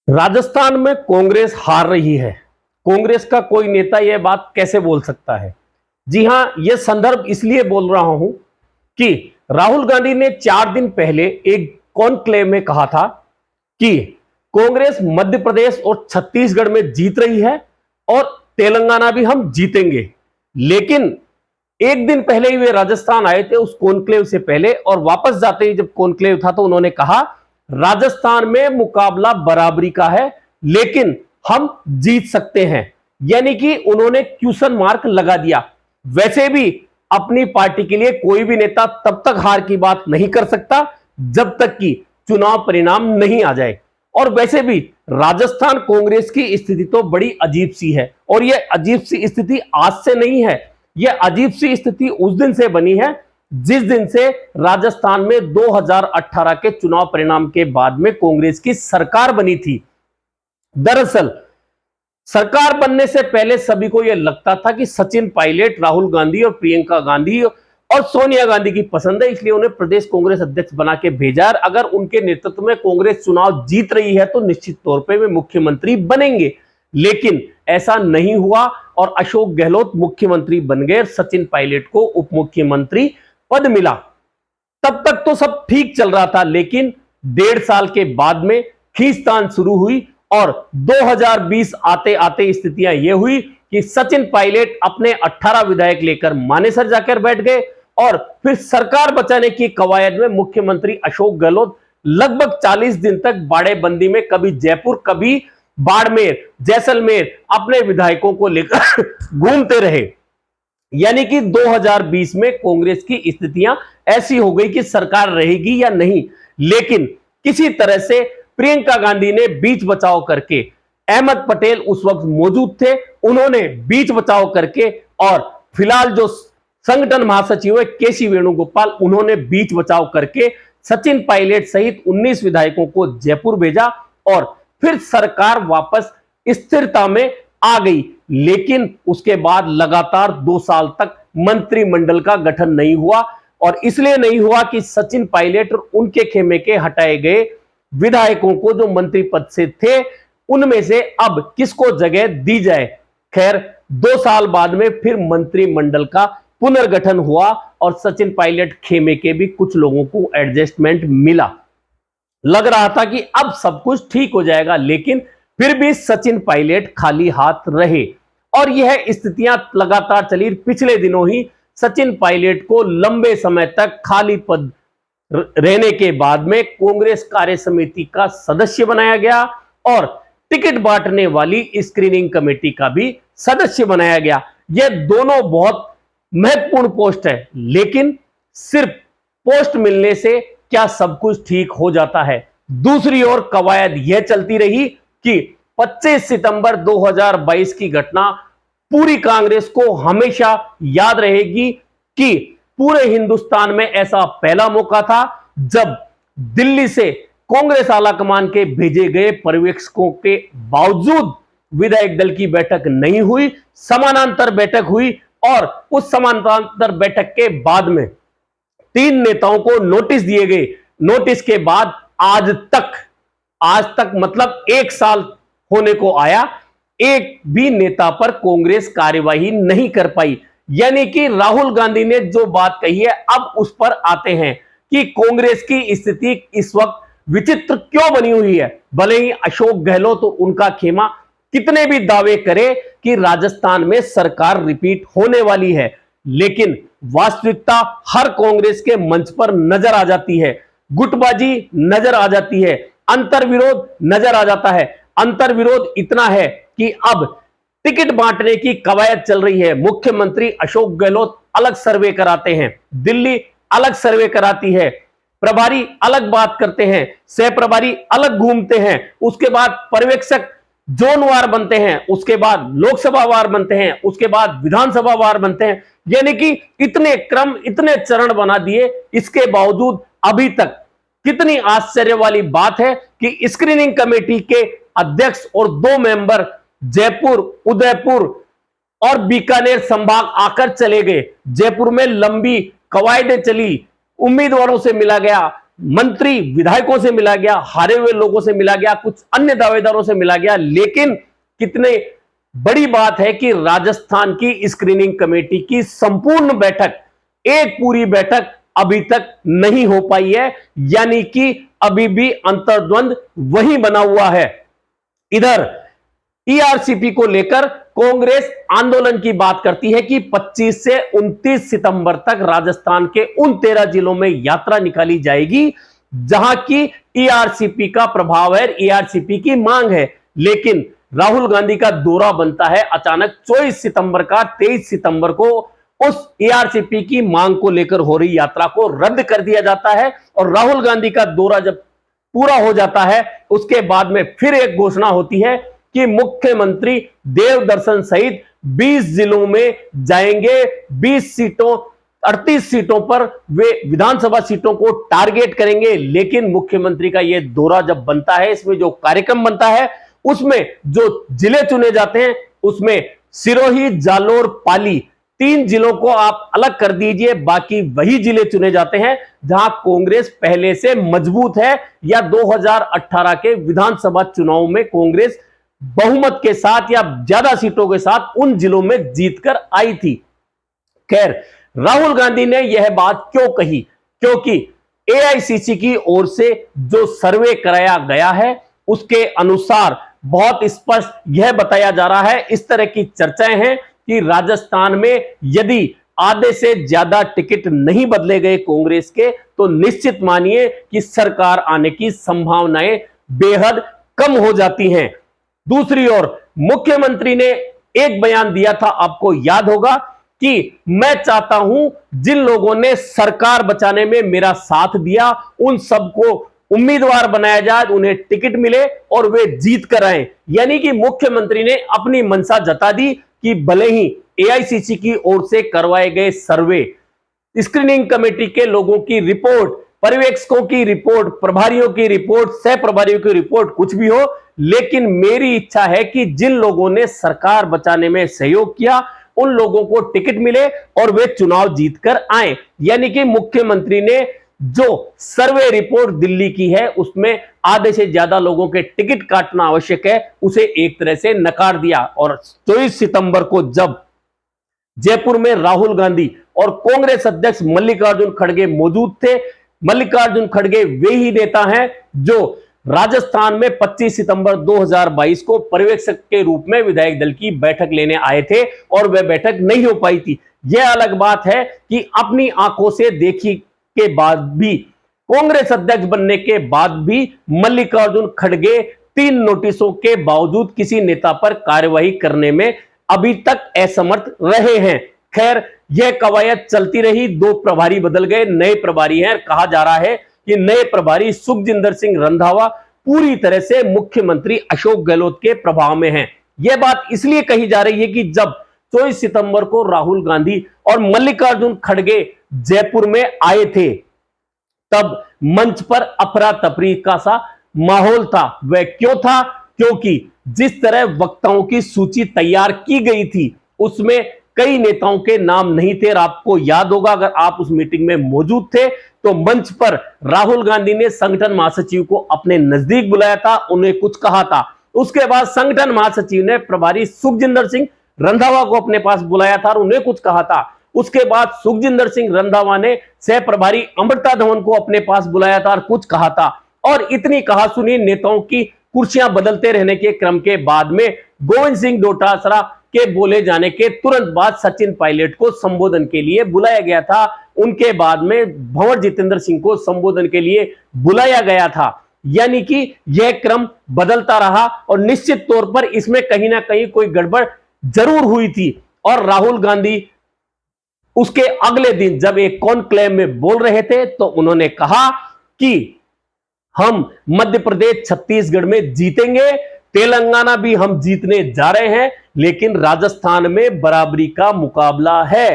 राजस्थान में कांग्रेस हार रही है। कांग्रेस का कोई नेता यह बात कैसे बोल सकता है? जी हां, यह संदर्भ इसलिए बोल रहा हूं कि राहुल गांधी ने 4 दिन पहले एक कॉन्क्लेव में कहा था कि कांग्रेस मध्य प्रदेश और छत्तीसगढ़ में जीत रही है और तेलंगाना भी हम जीतेंगे। लेकिन एक दिन पहले ही वे राजस्थान आए थे उस कॉन्क्लेव से पहले, और वापस जाते ही जब कॉन्क्लेव था तो उन्होंने कहा राजस्थान में मुकाबला बराबरी का है लेकिन हम जीत सकते हैं। यानी कि उन्होंने क्वेश्चन मार्क लगा दिया। वैसे भी अपनी पार्टी के लिए कोई भी नेता तब तक हार की बात नहीं कर सकता जब तक कि चुनाव परिणाम नहीं आ जाए। और वैसे भी राजस्थान कांग्रेस की स्थिति तो बड़ी अजीब सी है, और यह अजीब सी स्थिति आज से नहीं है। यह अजीब सी स्थिति उस दिन से बनी है जिस दिन से राजस्थान में 2018 के चुनाव परिणाम के बाद में कांग्रेस की सरकार बनी थी। दरअसल सरकार बनने से पहले सभी को यह लगता था कि सचिन पायलट राहुल गांधी और प्रियंका गांधी और सोनिया गांधी की पसंद है, इसलिए उन्हें प्रदेश कांग्रेस अध्यक्ष बना के भेजा। अगर उनके नेतृत्व में कांग्रेस चुनाव जीत रही है तो निश्चित तौर पे वे मुख्यमंत्री बनेंगे। लेकिन ऐसा नहीं हुआ और अशोक गहलोत मुख्यमंत्री बन गए, सचिन पायलट को उप मुख्यमंत्री पद मिला। तब तक तो सब ठीक चल रहा था, लेकिन 1.5 साल के बाद में खींचतान शुरू हुई और 2020 आते आते स्थितियां यह हुई कि सचिन पायलट अपने 18 विधायक लेकर मानेसर जाकर बैठ गए और फिर सरकार बचाने की कवायद में मुख्यमंत्री अशोक गहलोत लगभग 40 दिन तक बाड़ेबंदी में कभी जयपुर कभी बाड़मेर जैसलमेर अपने विधायकों को लेकर घूमते रहे। यानी कि 2020 में कांग्रेस की स्थितियां ऐसी हो गई कि सरकार रहेगी या नहीं। लेकिन किसी तरह से प्रियंका गांधी ने बीच बचाव करके, अहमद पटेल उस वक्त मौजूद थे, उन्होंने बीच बचाव करके, और फिलहाल जो संगठन महासचिव है केसी वेणुगोपाल, उन्होंने बीच बचाव करके सचिन पायलट सहित 19 विधायकों को जयपुर भेजा और फिर सरकार वापस स्थिरता में आ गई। लेकिन उसके बाद लगातार 2 साल तक मंत्रिमंडल का गठन नहीं हुआ, और इसलिए नहीं हुआ कि सचिन पायलट और उनके खेमे के हटाए गए विधायकों को जो मंत्री पद से थे उनमें से अब किसको जगह दी जाए। खैर 2 साल बाद में फिर मंत्रिमंडल का पुनर्गठन हुआ और सचिन पायलट खेमे के भी कुछ लोगों को एडजस्टमेंट मिला। लग रहा था कि अब सब कुछ ठीक हो जाएगा, लेकिन फिर भी सचिन पायलट खाली हाथ रहे और यह स्थितियां लगातार चली। पिछले दिनों ही सचिन पायलट को लंबे समय तक खाली पद रहने के बाद में कांग्रेस कार्य समिति का सदस्य बनाया गया और टिकट बांटने वाली स्क्रीनिंग कमेटी का भी सदस्य बनाया गया। यह दोनों बहुत महत्वपूर्ण पोस्ट है, लेकिन सिर्फ पोस्ट मिलने से क्या सब कुछ ठीक हो जाता है? दूसरी ओर कवायद यह चलती रही कि 25 सितंबर 2022 की घटना पूरी कांग्रेस को हमेशा याद रहेगी कि पूरे हिंदुस्तान में ऐसा पहला मौका था जब दिल्ली से कांग्रेस आलाकमान के भेजे गए पर्यवेक्षकों के बावजूद विधायक दल की बैठक नहीं हुई, समानांतर बैठक हुई और उस समानांतर बैठक के बाद में 3 नेताओं को नोटिस दिए गए। नोटिस के बाद आज तक मतलब 1 साल होने को आया, एक भी नेता पर कांग्रेस कार्यवाही नहीं कर पाई। यानी कि राहुल गांधी ने जो बात कही है, अब उस पर आते हैं कि कांग्रेस की स्थिति इस वक्त विचित्र क्यों बनी हुई है। भले ही अशोक गहलोत तो उनका खेमा कितने भी दावे करे कि राजस्थान में सरकार रिपीट होने वाली है, लेकिन वास्तविकता हर कांग्रेस के मंच पर नजर आ जाती है। गुटबाजी नजर आ जाती है, अंतर्विरोध नजर आ जाता है। अंतर्विरोध इतना है कि अब टिकट बांटने की कवायद चल रही है। मुख्यमंत्री अशोक गहलोत अलग सर्वे कराते हैं, दिल्ली अलग सर्वे कराती है, प्रभारी अलग बात करते हैं, सह प्रभारी अलग घूमते हैं, उसके बाद पर्यवेक्षक जोनवार बनते हैं, उसके बाद लोकसभा वार बनते हैं, उसके बाद विधानसभा वार बनते हैं। यानी कि इतने क्रम इतने चरण बना दिए, इसके बावजूद अभी तक कितनी आश्चर्य वाली बात है कि स्क्रीनिंग कमेटी के अध्यक्ष और 2 मेंबर जयपुर, उदयपुर और बीकानेर संभाग आकर चले गए। जयपुर में लंबी कवायदें चली, उम्मीदवारों से मिला गया, मंत्री विधायकों से मिला गया, हारे हुए लोगों से मिला गया, कुछ अन्य दावेदारों से मिला गया, लेकिन कितने बड़ी बात है कि राजस्थान की स्क्रीनिंग कमेटी की संपूर्ण बैठक, एक पूरी बैठक अभी तक नहीं हो पाई है, यानी कि अभी भी अंतर्द्वंद वही बना हुआ है। इधर ईआरसीपी को लेकर कांग्रेस आंदोलन की बात करती है कि 25 से 29 सितंबर तक राजस्थान के उन 13 जिलों में यात्रा निकाली जाएगी जहां की ईआरसीपी का प्रभाव है, ईआरसीपी की मांग है। लेकिन राहुल गांधी का दौरा बनता है अचानक 24 सितंबर का, 23 सितंबर को उस ईआरसीपी की मांग को लेकर हो रही यात्रा को रद्द कर दिया जाता है और राहुल गांधी का दौरा जब पूरा हो जाता है उसके बाद में फिर एक घोषणा होती है कि मुख्यमंत्री देव दर्शन सहित 20 जिलों में जाएंगे, 20 सीटों 38 सीटों पर वे विधानसभा सीटों को टारगेट करेंगे। लेकिन मुख्यमंत्री का यह दौरा जब बनता है, इसमें जो कार्यक्रम बनता है, उसमें जो जिले चुने जाते हैं उसमें सिरोही, जालोर, पाली, 3 जिलों को आप अलग कर दीजिए, बाकी वही जिले चुने जाते हैं जहां कांग्रेस पहले से मजबूत है या 2018 के विधानसभा चुनाव में कांग्रेस बहुमत के साथ या ज्यादा सीटों के साथ उन जिलों में जीतकर आई थी। खैर, राहुल गांधी ने यह बात क्यों कही? क्योंकि एआईसीसी की ओर से जो सर्वे कराया गया है उसके अनुसार बहुत स्पष्ट यह बताया जा रहा है, इस तरह की चर्चाएं हैं कि राजस्थान में यदि आधे से ज्यादा टिकट नहीं बदले गए कांग्रेस के तो निश्चित मानिए कि सरकार आने की संभावनाएं बेहद कम हो जाती हैं। दूसरी ओर मुख्यमंत्री ने एक बयान दिया था, आपको याद होगा, कि मैं चाहता हूं जिन लोगों ने सरकार बचाने में मेरा साथ दिया उन सबको उम्मीदवार बनाया जाए, उन्हें टिकट मिले और वे जीत कर आए। यानी कि मुख्यमंत्री ने अपनी मंशा जता दी कि भले ही एआईसीसी की ओर से करवाए गए सर्वे, स्क्रीनिंग कमेटी के लोगों की रिपोर्ट, पर्यवेक्षकों की रिपोर्ट, प्रभारियों की रिपोर्ट, सह प्रभारियों की रिपोर्ट कुछ भी हो, लेकिन मेरी इच्छा है कि जिन लोगों ने सरकार बचाने में सहयोग किया उन लोगों को टिकट मिले और वे चुनाव जीतकर आए। यानी कि मुख्यमंत्री ने जो सर्वे रिपोर्ट दिल्ली की है उसमें आधे से ज्यादा लोगों के टिकट काटना आवश्यक है, उसे एक तरह से नकार दिया। और 24 सितंबर को जब जयपुर में राहुल गांधी और कांग्रेस अध्यक्ष मल्लिकार्जुन खड़गे मौजूद थे, मल्लिकार्जुन खड़गे वे ही नेता हैं जो राजस्थान में 25 सितंबर 2022 को पर्यवेक्षक के रूप में विधायक दल की बैठक लेने आए थे और वह बैठक नहीं हो पाई थी। यह अलग बात है कि अपनी आंखों से देखी के बाद भी, कांग्रेस अध्यक्ष बनने के बाद भी मल्लिकार्जुन खड़गे 3 नोटिसों के बावजूद किसी नेता पर कार्यवाही करने में अभी तक असमर्थ रहे हैं। खैर, यह कवायद चलती रही, 2 प्रभारी बदल गए, नए प्रभारी हैं। कहा जा रहा है कि नए प्रभारी सुखजिंदर सिंह रंधावा पूरी तरह से मुख्यमंत्री अशोक गहलोत के प्रभाव में हैं। यह बात इसलिए कही जा रही है कि जब 24 सितंबर को राहुल गांधी और मल्लिकार्जुन खड़गे जयपुर में आए थे तब मंच पर अफरा तफरी का सा माहौल था। वह क्यों था? क्योंकि जिस तरह वक्ताओं की सूची तैयार की गई थी उसमें कई नेताओं के नाम नहीं थे। और आपको याद होगा, अगर आप उस मीटिंग में मौजूद थे तो मंच पर राहुल गांधी ने संगठन महासचिव को अपने नजदीक बुलाया था, उन्हें कुछ कहा था। उसके बाद संगठन महासचिव ने प्रभारी सुखजिंदर सिंह रंधावा को अपने पास बुलाया था और उन्हें कुछ कहा था। उसके बाद सुखजिंदर सिंह रंधावा ने सह प्रभारी अमृता धवन को अपने पास बुलाया था और कुछ कहा था। और इतनी कहासुनी नेताओं की कुर्सियां बदलते रहने के क्रम के बाद में गोविंद सिंह डोटासरा के बोले जाने के तुरंत बाद सचिन पायलट को संबोधन के लिए बुलाया गया था। उनके बाद में भंवर जितेंद्र सिंह को संबोधन के लिए बुलाया गया था। यानी कि यह क्रम बदलता रहा और निश्चित तौर पर इसमें कहीं ना कहीं कोई गड़बड़ जरूर हुई थी। और राहुल गांधी उसके अगले दिन जब एक कॉन्क्लेव में बोल रहे थे तो उन्होंने कहा कि हम मध्य प्रदेश, छत्तीसगढ़ में जीतेंगे, तेलंगाना भी हम जीतने जा रहे हैं, लेकिन राजस्थान में बराबरी का मुकाबला है।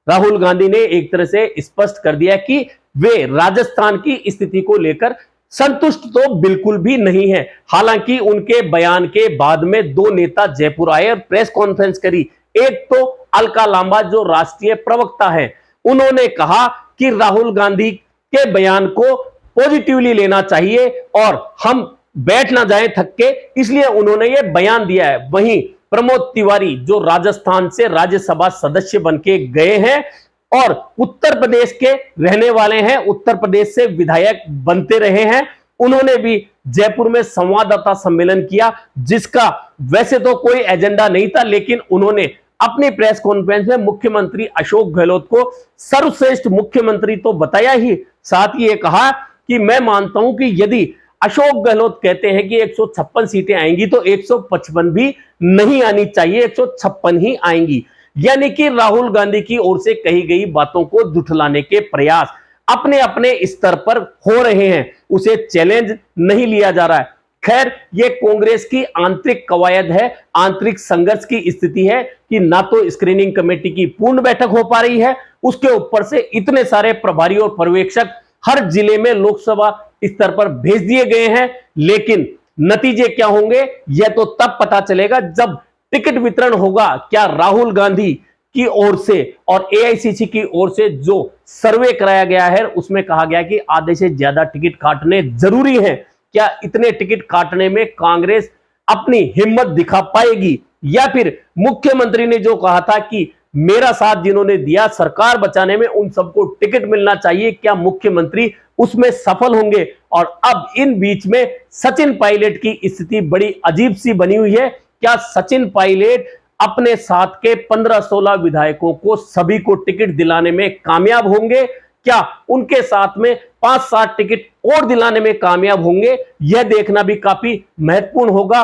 राहुल गांधी ने एक तरह से स्पष्ट कर दिया कि वे राजस्थान की स्थिति को लेकर संतुष्ट तो बिल्कुल भी नहीं है। हालांकि उनके बयान के बाद में 2 नेता जयपुर आए और प्रेस कॉन्फ्रेंस करी। एक तो अलका लांबा जो राष्ट्रीय प्रवक्ता है, उन्होंने कहा कि राहुल गांधी के बयान को पॉजिटिवली लेना चाहिए और हम बैठ ना जाएं थक के, इसलिए उन्होंने ये बयान दिया है। वहीं प्रमोद तिवारी जो राजस्थान से राज्यसभा सदस्य बनके गए हैं और उत्तर प्रदेश के रहने वाले हैं, उत्तर प्रदेश से विधायक बनते रहे हैं, उन्होंने भी जयपुर में संवाददाता सम्मेलन किया, जिसका वैसे तो कोई एजेंडा नहीं था, लेकिन उन्होंने अपनी प्रेस कॉन्फ्रेंस में मुख्यमंत्री अशोक गहलोत को सर्वश्रेष्ठ मुख्यमंत्री तो बताया ही, साथ ही ये कहा कि मैं मानता हूं कि यदि अशोक गहलोत कहते हैं कि 156 सीटें आएंगी तो 155 भी नहीं आनी चाहिए, 156 ही आएंगी। यानी कि राहुल गांधी की ओर से कही गई बातों को झुठलाने के प्रयास अपने अपने स्तर पर हो रहे हैं, उसे चैलेंज नहीं लिया जा रहा है। खैर, यह कांग्रेस की आंतरिक कवायद है, आंतरिक संघर्ष की स्थिति है कि ना तो स्क्रीनिंग कमेटी की पूर्ण बैठक हो पा रही है, उसके ऊपर से इतने सारे प्रभारी और पर्यवेक्षक हर जिले में लोकसभा स्तर पर भेज दिए गए हैं, लेकिन नतीजे क्या होंगे यह तो तब पता चलेगा जब टिकट वितरण होगा। क्या राहुल गांधी की ओर से और एआईसीसी की ओर से जो सर्वे कराया गया है उसमें कहा गया कि आधे से ज्यादा टिकट काटने जरूरी हैं, क्या इतने टिकट काटने में कांग्रेस अपनी हिम्मत दिखा पाएगी, या फिर मुख्यमंत्री ने जो कहा था कि मेरा साथ जिन्होंने दिया सरकार बचाने में उन सबको टिकट मिलना चाहिए, क्या मुख्यमंत्री उसमें सफल होंगे? और अब इन बीच में सचिन पायलट की स्थिति बड़ी अजीब सी बनी हुई है। क्या सचिन पायलट अपने साथ के 15-16 विधायकों को सभी को टिकट दिलाने में कामयाब होंगे? क्या उनके साथ में 5-7 टिकट और दिलाने में कामयाब होंगे? यह देखना भी काफी महत्वपूर्ण होगा,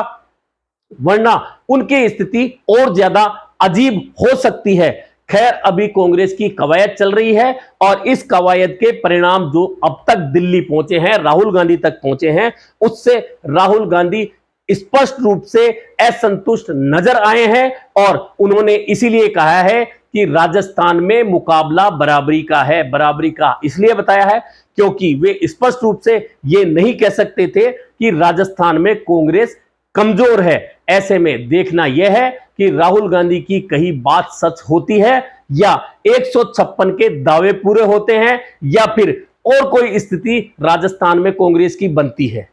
वरना उनकी स्थिति और ज्यादा अजीब हो सकती है। खैर, अभी कांग्रेस की कवायद चल रही है और इस कवायद के परिणाम जो अब तक दिल्ली पहुंचे हैं, राहुल गांधी तक पहुंचे हैं, उससे राहुल गांधी स्पष्ट रूप से असंतुष्ट नजर आए हैं और उन्होंने इसीलिए कहा है कि राजस्थान में मुकाबला बराबरी का है। बराबरी का इसलिए बताया है क्योंकि वे स्पष्ट रूप से यह नहीं कह सकते थे कि राजस्थान में कांग्रेस कमजोर है। ऐसे में देखना यह है कि राहुल गांधी की कही बात सच होती है या 156 के दावे पूरे होते हैं या फिर और कोई स्थिति राजस्थान में कांग्रेस की बनती है।